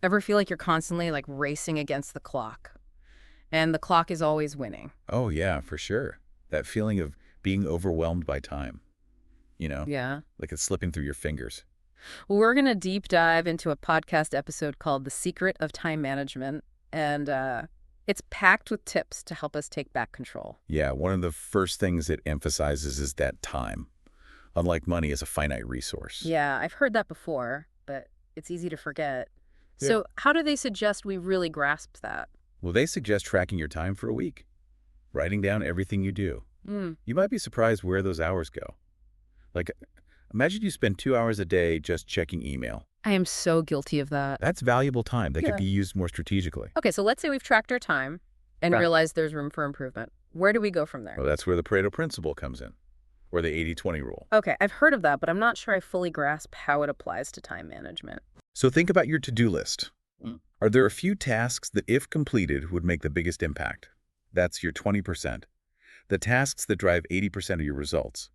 Ever feel like you're constantly like racing against the clock and the clock is always winning? Oh, yeah, for sure. That feeling of being overwhelmed by time, you know, Yeah. like it's slipping through your fingers. Well, we're going to deep dive into a podcast episode called The Secret of Time Management. And it's packed with tips to help us take back control. Yeah, one of the first things it emphasizes is that time, unlike money, is a finite resource. Yeah, I've heard that before, but it's easy to forget. Yeah. So how do they suggest we really grasp that? Well, they suggest tracking your time for a week, writing down everything you do. Mm. You might be surprised where those hours go. Like, imagine you spend 2 hours a day just checking email. I am so guilty of that. That's valuable time that Yeah. could be used more strategically. Okay, so let's say we've tracked our time and Right. realized there's room for improvement. Where do we go from there? Well, that's where the Pareto principle comes in, or the 80-20 rule. Okay, I've heard of that, but I'm not sure I fully grasp how it applies to time management. So think about your to-do list. Mm. Are there a few tasks that, if completed, would make the biggest impact? That's your 20%. The tasks that drive 80% of your results.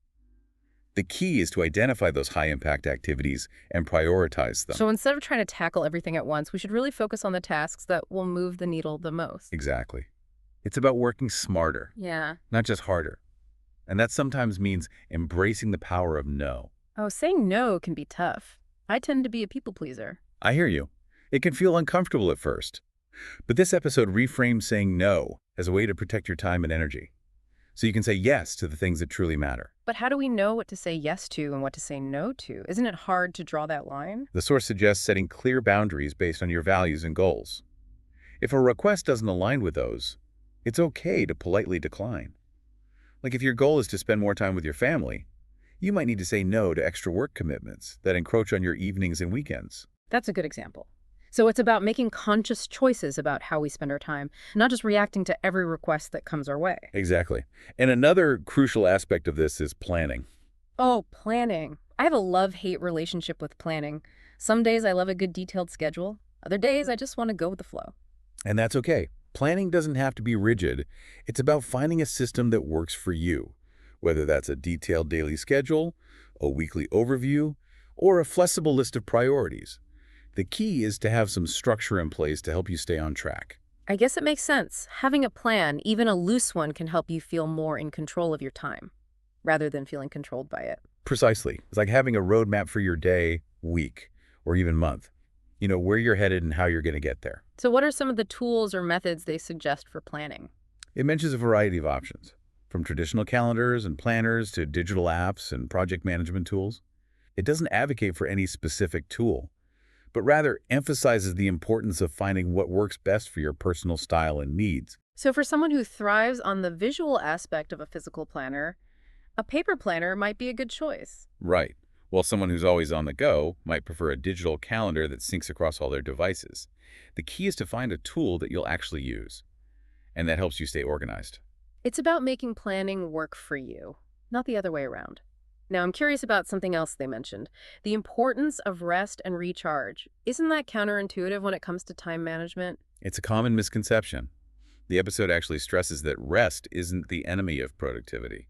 The key is to identify those high-impact activities and prioritize them. So instead of trying to tackle everything at once, we should really focus on the tasks that will move the needle the most. Exactly. It's about working smarter, Yeah. not just harder. And that sometimes means embracing the power of no. Oh, saying no can be tough. I tend to be a people pleaser. I hear you. It can feel uncomfortable at first. But this episode reframes saying no as a way to protect your time and energy. So you can say yes to the things that truly matter. But how do we know what to say yes to and what to say no to? Isn't it hard to draw that line? The source suggests setting clear boundaries based on your values and goals. If a request doesn't align with those, it's okay to politely decline. Like if your goal is to spend more time with your family, you might need to say no to extra work commitments that encroach on your evenings and weekends. That's a good example. So it's about making conscious choices about how we spend our time, not just reacting to every request that comes our way. Exactly. And another crucial aspect of this is planning. Oh, planning. I have a love-hate relationship with planning. Some days I love a good detailed schedule. Other days I just want to go with the flow. And that's okay. Planning doesn't have to be rigid. It's about finding a system that works for you, whether that's a detailed daily schedule, a weekly overview, or a flexible list of priorities. The key is to have some structure in place to help you stay on track. I guess it makes sense. Having a plan, even a loose one, can help you feel more in control of your time, rather than feeling controlled by it. Precisely. It's like having a roadmap for your day, week, or even month. You know, where you're headed and how you're going to get there. So what are some of the tools or methods they suggest for planning? It mentions a variety of options, from traditional calendars and planners to digital apps and project management tools. It doesn't advocate for any specific tool, but rather emphasizes the importance of finding what works best for your personal style and needs. So for someone who thrives on the visual aspect of a physical planner, a paper planner might be a good choice. Right. While someone who's always on the go might prefer a digital calendar that syncs across all their devices. The key is to find a tool that you'll actually use, and that helps you stay organized. It's about making planning work for you, not the other way around. Now, I'm curious about something else they mentioned. The importance of rest and recharge. Isn't that counterintuitive when it comes to time management? It's a common misconception. The episode actually stresses that rest isn't the enemy of productivity.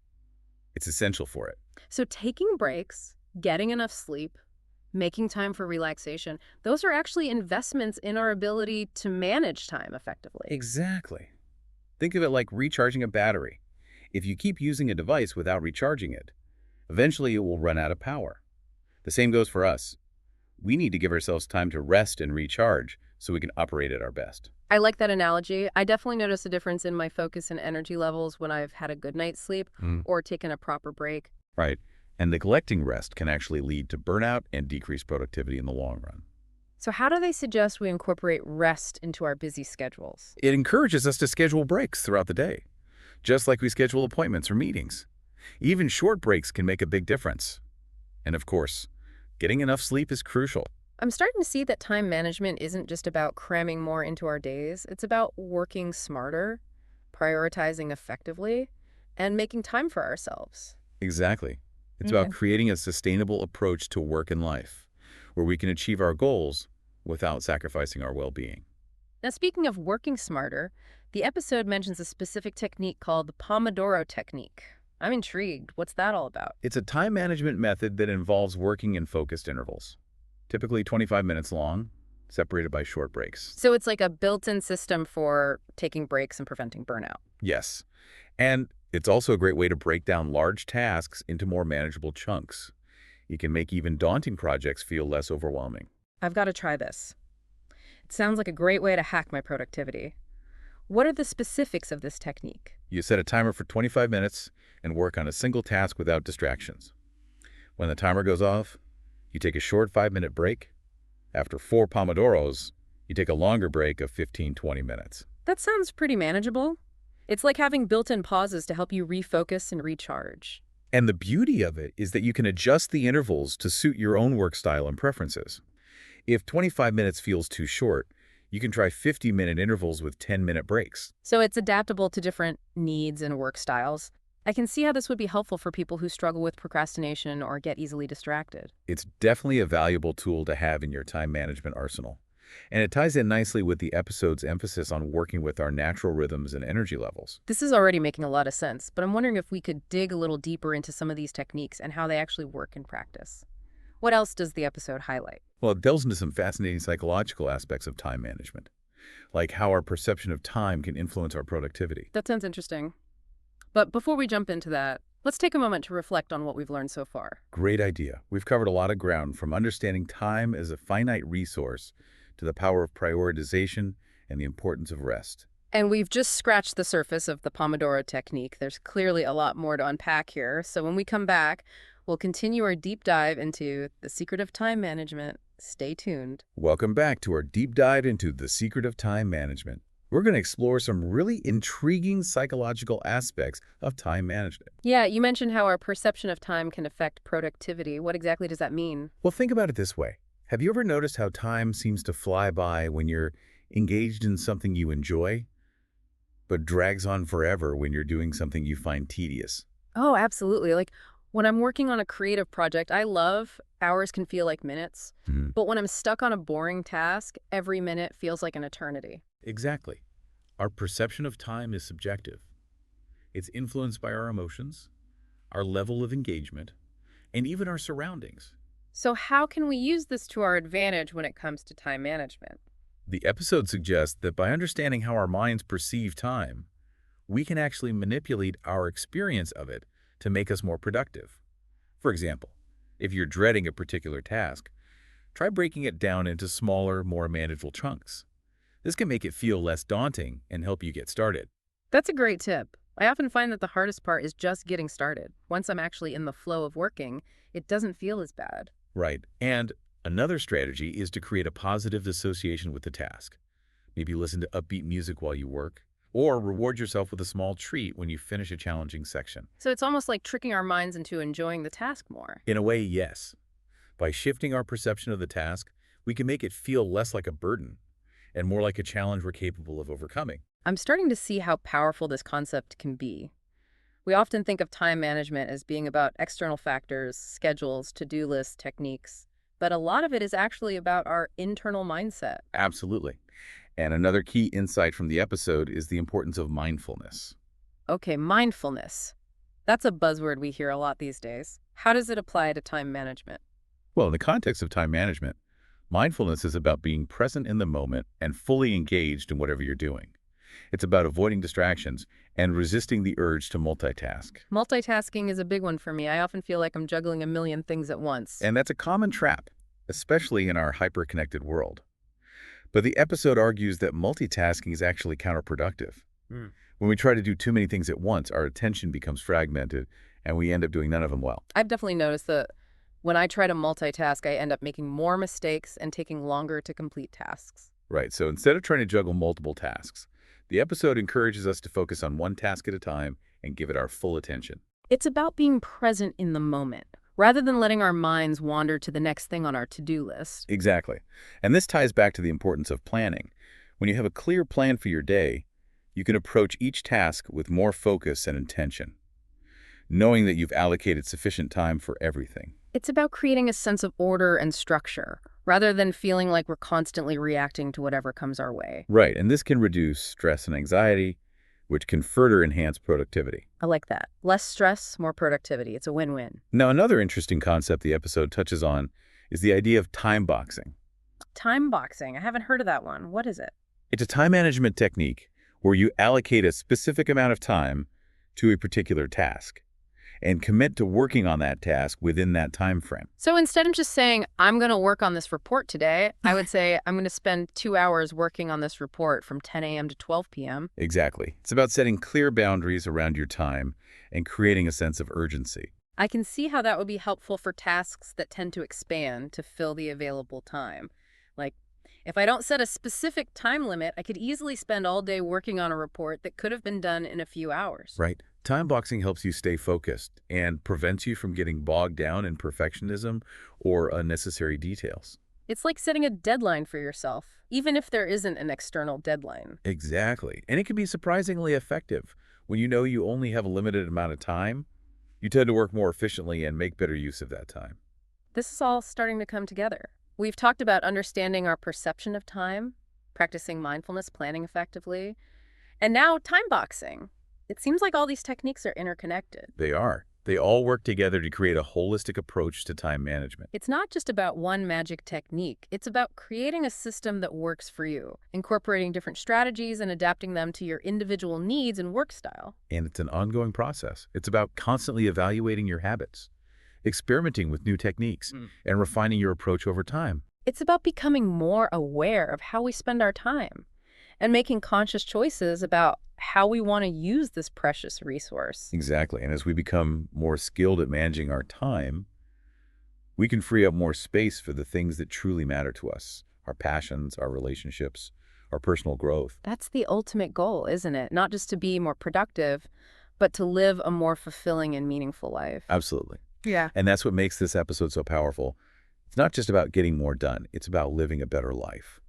It's essential for it. So taking breaks, getting enough sleep, making time for relaxation, those are actually investments in our ability to manage time effectively. Exactly. Think of it like recharging a battery. If you keep using a device without recharging it, eventually it will run out of power. The same goes for us. We need to give ourselves time to rest and recharge so we can operate at our best. I like that analogy. I definitely notice a difference in my focus and energy levels when I've had a good night's sleep or taken a proper break. Right. And neglecting rest can actually lead to burnout and decreased productivity in the long run. So how do they suggest we incorporate rest into our busy schedules? It encourages us to schedule breaks throughout the day, just like we schedule appointments or meetings. Even short breaks can make a big difference. And of course, getting enough sleep is crucial. I'm starting to see that time management isn't just about cramming more into our days. It's about working smarter, prioritizing effectively, and making time for ourselves. Exactly. It's about creating a sustainable approach to work and life, where we can achieve our goals without sacrificing our well-being. Now, speaking of working smarter, the episode mentions a specific technique called the Pomodoro technique. I'm intrigued. What's that all about? It's a time management method that involves working in focused intervals, typically 25 minutes long, separated by short breaks. So it's like a built-in system for taking breaks and preventing burnout. Yes. And it's also a great way to break down large tasks into more manageable chunks. It can make even daunting projects feel less overwhelming. I've got to try this. It sounds like a great way to hack my productivity. What are the specifics of this technique? You set a timer for 25 minutes and work on a single task without distractions. When the timer goes off, you take a short 5-minute break. After 4 Pomodoros, you take a longer break of 15-20 minutes. That sounds pretty manageable. It's like having built-in pauses to help you refocus and recharge. And the beauty of it is that you can adjust the intervals to suit your own work style and preferences. If 25 minutes feels too short, you can try 50-minute intervals with 10-minute breaks. So it's adaptable to different needs and work styles. I can see how this would be helpful for people who struggle with procrastination or get easily distracted. It's definitely a valuable tool to have in your time management arsenal. And it ties in nicely with the episode's emphasis on working with our natural rhythms and energy levels. This is already making a lot of sense, but I'm wondering if we could dig a little deeper into some of these techniques and how they actually work in practice. What else does the episode highlight? Well, it delves into some fascinating psychological aspects of time management, like how our perception of time can influence our productivity. That sounds interesting. But before we jump into that, let's take a moment to reflect on what we've learned so far. Great idea. We've covered a lot of ground, from understanding time as a finite resource to the power of prioritization and the importance of rest. And we've just scratched the surface of the Pomodoro technique. There's clearly a lot more to unpack here. So when we come back, we'll continue our deep dive into the secret of time management. Stay tuned. Welcome back to our deep dive into the secret of time management. We're going to explore some really intriguing psychological aspects of time management. Yeah, you mentioned how our perception of time can affect productivity. What exactly does that mean? Well, think about it this way. Have you ever noticed how time seems to fly by when you're engaged in something you enjoy, but drags on forever when you're doing something you find tedious? Oh, absolutely. Like when I'm working on a creative project I love, hours can feel like minutes. But when I'm stuck on a boring task, every minute feels like an eternity. Exactly. Our perception of time is subjective. It's influenced by our emotions, our level of engagement, and even our surroundings. So how can we use this to our advantage when it comes to time management? The episode suggests that by understanding how our minds perceive time, we can actually manipulate our experience of it to make us more productive. For example, if you're dreading a particular task, try breaking it down into smaller, more manageable chunks. This can make it feel less daunting and help you get started. That's a great tip. I often find that the hardest part is just getting started. Once I'm actually in the flow of working, it doesn't feel as bad. Right. And another strategy is to create a positive association with the task. Maybe listen to upbeat music while you work, or reward yourself with a small treat when you finish a challenging section. So it's almost like tricking our minds into enjoying the task more. In a way, yes. By shifting our perception of the task, we can make it feel less like a burden and more like a challenge we're capable of overcoming. I'm starting to see how powerful this concept can be. We often think of time management as being about external factors, schedules, to-do lists, techniques, but a lot of it is actually about our internal mindset. Absolutely. And another key insight from the episode is the importance of mindfulness. Okay, mindfulness. That's a buzzword we hear a lot these days. How does it apply to time management? Well, in the context of time management, mindfulness is about being present in the moment and fully engaged in whatever you're doing. It's about avoiding distractions and resisting the urge to multitask. Multitasking is a big one for me. I often feel like I'm juggling a million things at once. And that's a common trap, especially in our hyper-connected world. But the episode argues that multitasking is actually counterproductive. When we try to do too many things at once, our attention becomes fragmented, and we end up doing none of them well. I've definitely noticed that when I try to multitask, I end up making more mistakes and taking longer to complete tasks. Right, so instead of trying to juggle multiple tasks, the episode encourages us to focus on one task at a time and give it our full attention. It's about being present in the moment, rather than letting our minds wander to the next thing on our to-do list. Exactly. And this ties back to the importance of planning. When you have a clear plan for your day, you can approach each task with more focus and intention, knowing that you've allocated sufficient time for everything. It's about creating a sense of order and structure, rather than feeling like we're constantly reacting to whatever comes our way. Right, and this can reduce stress and anxiety, which can further enhance productivity. I like that. Less stress, more productivity. It's a win-win. Now, another interesting concept the episode touches on is the idea of time boxing. Time boxing. I haven't heard of that one. What is it? It's a time management technique where you allocate a specific amount of time to a particular task and commit to working on that task within that time frame. So instead of just saying, I'm going to work on this report today, I would say, I'm going to spend 2 hours working on this report from 10 a.m. to 12 p.m. Exactly. It's about setting clear boundaries around your time and creating a sense of urgency. I can see how that would be helpful for tasks that tend to expand to fill the available time. Like, if I don't set a specific time limit, I could easily spend all day working on a report that could have been done in a few hours. Right. Time boxing helps you stay focused and prevents you from getting bogged down in perfectionism or unnecessary details. It's like setting a deadline for yourself, even if there isn't an external deadline. Exactly. And it can be surprisingly effective. When you know you only have a limited amount of time, you tend to work more efficiently and make better use of that time. This is all starting to come together. We've talked about understanding our perception of time, practicing mindfulness planning effectively, and now time boxing. It seems like all these techniques are interconnected. They are. They all work together to create a holistic approach to time management. It's not just about one magic technique. It's about creating a system that works for you, incorporating different strategies and adapting them to your individual needs and work style. And it's an ongoing process. It's about constantly evaluating your habits, experimenting with new techniques, and refining your approach over time. It's about becoming more aware of how we spend our time and making conscious choices about how we want to use this precious resource. Exactly. And as we become more skilled at managing our time, we can free up more space for the things that truly matter to us, our passions, our relationships, our personal growth. That's the ultimate goal, isn't it? Not just to be more productive, but to live a more fulfilling and meaningful life. Absolutely. Yeah. And that's what makes this episode so powerful. It's not just about getting more done. It's about living a better life.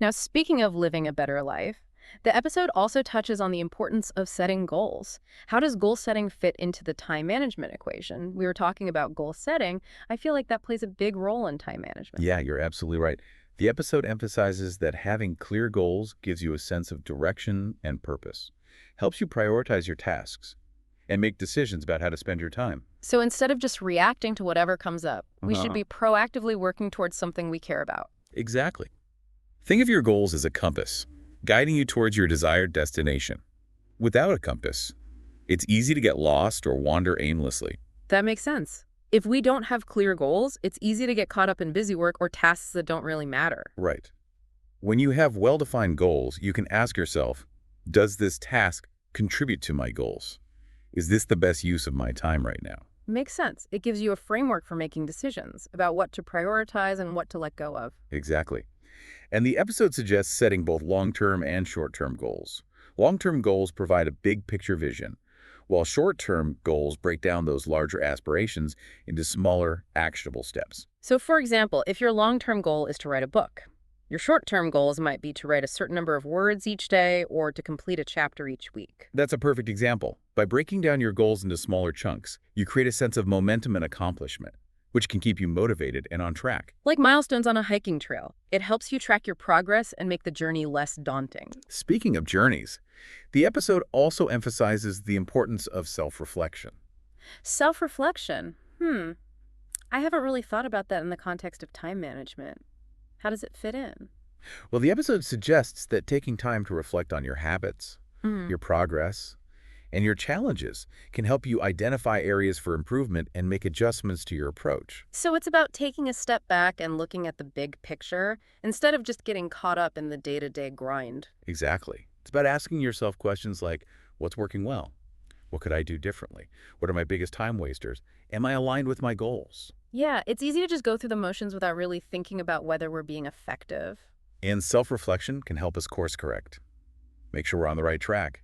Now, speaking of living a better life, the episode also touches on the importance of setting goals. How does goal setting fit into the time management equation? We were talking about goal setting. I feel like that plays a big role in time management. Yeah, you're absolutely right. The episode emphasizes that having clear goals gives you a sense of direction and purpose, helps you prioritize your tasks, and make decisions about how to spend your time. So instead of just reacting to whatever comes up, we should be proactively working towards something we care about. Exactly. Think of your goals as a compass, guiding you towards your desired destination. Without a compass, it's easy to get lost or wander aimlessly. That makes sense. If we don't have clear goals, it's easy to get caught up in busy work or tasks that don't really matter. Right. When you have well-defined goals, you can ask yourself, does this task contribute to my goals? Is this the best use of my time right now? Makes sense. It gives you a framework for making decisions about what to prioritize and what to let go of. Exactly. And the episode suggests setting both long-term and short-term goals. Long-term goals provide a big picture vision, while short-term goals break down those larger aspirations into smaller, actionable steps. So for example, if your long-term goal is to write a book, your short-term goals might be to write a certain number of words each day or to complete a chapter each week. That's a perfect example. By breaking down your goals into smaller chunks, you create a sense of momentum and accomplishment, which can keep you motivated and on track. Like milestones on a hiking trail, it helps you track your progress and make the journey less daunting. Speaking of journeys, the episode also emphasizes the importance of self-reflection. Self-reflection. I haven't really thought about that in the context of time management. How does it fit in? Well, the episode suggests that taking time to reflect on your habits, your progress, and your challenges can help you identify areas for improvement and make adjustments to your approach. So it's about taking a step back and looking at the big picture instead of just getting caught up in the day-to-day grind. Exactly. It's about asking yourself questions like, what's working well? What could I do differently? What are my biggest time wasters? Am I aligned with my goals? Yeah, it's easy to just go through the motions without really thinking about whether we're being effective. And self-reflection can help us course correct. Make sure we're on the right track.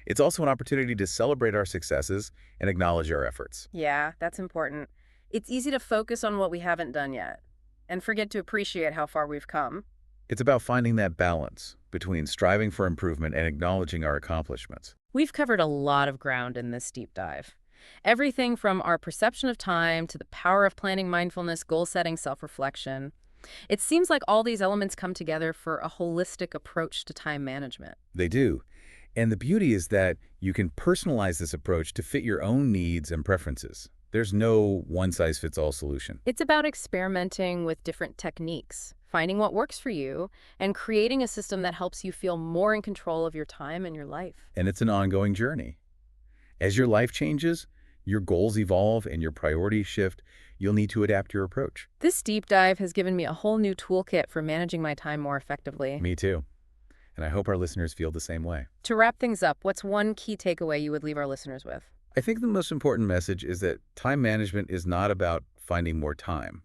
It's also an opportunity to celebrate our successes and acknowledge our efforts. Yeah, that's important. It's easy to focus on what we haven't done yet and forget to appreciate how far we've come. It's about finding that balance between striving for improvement and acknowledging our accomplishments. We've covered a lot of ground in this deep dive. Everything from our perception of time to the power of planning mindfulness, goal setting, self-reflection. It seems like all these elements come together for a holistic approach to time management. They do. And the beauty is that you can personalize this approach to fit your own needs and preferences. There's no one-size-fits-all solution. It's about experimenting with different techniques, finding what works for you, and creating a system that helps you feel more in control of your time and your life. And it's an ongoing journey. As your life changes, your goals evolve, and your priorities shift, you'll need to adapt your approach. This deep dive has given me a whole new toolkit for managing my time more effectively. Me too. And I hope our listeners feel the same way. To wrap things up, what's one key takeaway you would leave our listeners with? I think the most important message is that time management is not about finding more time.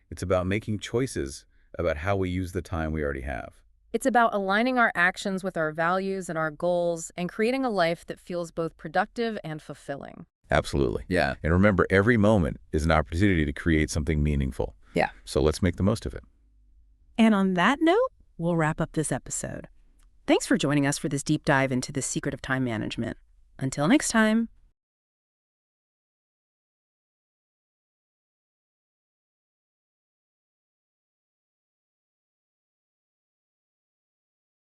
It's about making choices about how we use the time we already have. It's about aligning our actions with our values and our goals and creating a life that feels both productive and fulfilling. Absolutely. Yeah. And remember, every moment is an opportunity to create something meaningful. Yeah. So let's make the most of it. And on that note, we'll wrap up this episode. Thanks for joining us for this deep dive into the secret of time management. Until next time.